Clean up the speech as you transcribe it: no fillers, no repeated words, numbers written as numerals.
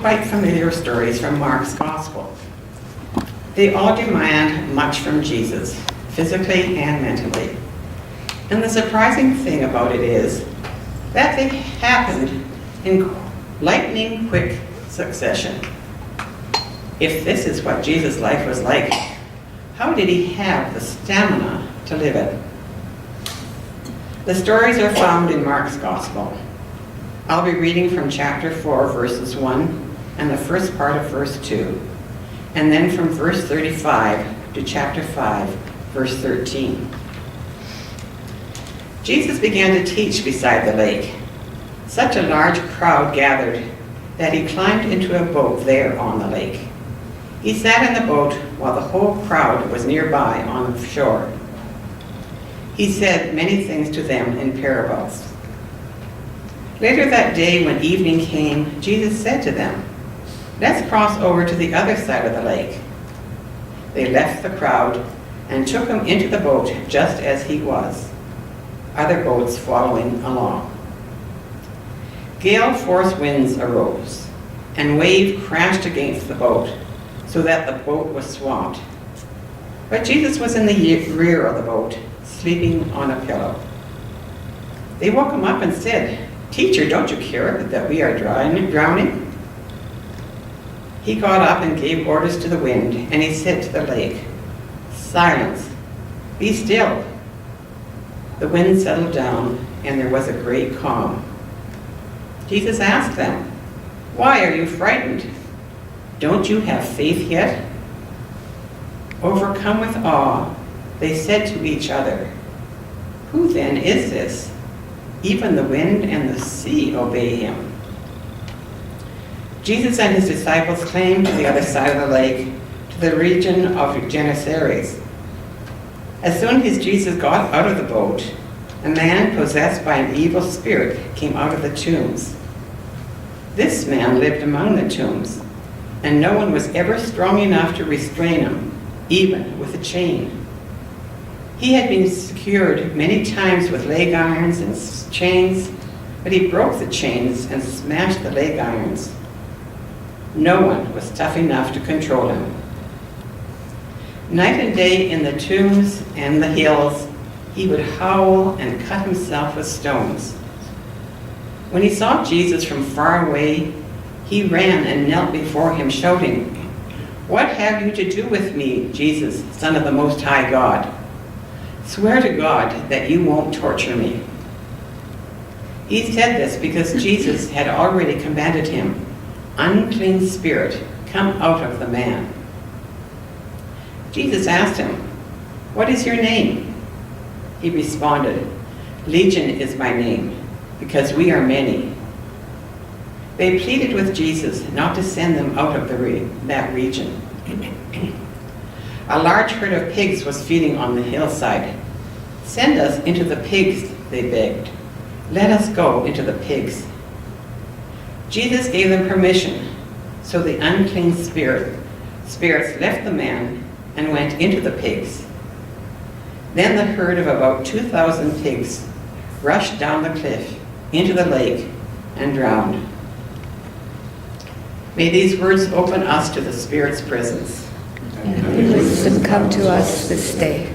Quite familiar stories from Mark's Gospel. They all demand much from Jesus, physically and mentally. And the surprising thing about it is that they happened in lightning quick succession. If this is what Jesus' life was like, how did he have the stamina to live it? The stories are found in Mark's Gospel. I'll be reading from chapter 4, verses 1 and the first part of verse 2, and then from verse 35 to chapter 5, verse 13. Jesus began to teach beside the lake. Such a large crowd gathered that he climbed into a boat there on the lake. He sat in the boat while the whole crowd was nearby on the shore. He said many things to them in parables. Later that day, when evening came, Jesus said to them, "Let's cross over to the other side of the lake." They left the crowd and took him into the boat just as he was, other boats following along. Gale force winds arose, and wave crashed against the boat, so that the boat was swamped. But Jesus was in the rear of the boat, sleeping on a pillow. They woke him up and said, "Teacher, don't you care that we are drowning?" He got up and gave orders to the wind, and he said to the lake, "Silence, be still." The wind settled down, and there was a great calm. Jesus asked them, "Why are you frightened? Don't you have faith yet?" Overcome with awe, they said to each other, "Who then is this? Even the wind and the sea obey him." Jesus and his disciples came to the other side of the lake, to the region of Gennesaret. As soon as Jesus got out of the boat, a man possessed by an evil spirit came out of the tombs. This man lived among the tombs, and no one was ever strong enough to restrain him, even with a chain. He had been secured many times with leg irons and chains, but he broke the chains and smashed the leg irons. No one was tough enough to control him. Night and day in the tombs and the hills, he would howl and cut himself with stones. When he saw Jesus from far away, he ran and knelt before him, shouting, "What have you to do with me, Jesus, Son of the Most High God? Swear to God that you won't torture me." He said this because Jesus had already commanded him, "Unclean spirit, come out of the man." Jesus asked him, "What is your name?" He responded, "Legion is my name, because we are many." They pleaded with Jesus not to send them out of that region. A large herd of pigs was feeding on the hillside. "Send us into the pigs," they begged. "Let us go into the pigs." Jesus gave them permission, so the unclean spirits left the man and went into the pigs. Then the herd of about 2,000 pigs rushed down the cliff into the lake and drowned. May these words open us to the Spirit's presence. And wisdom come to us this day.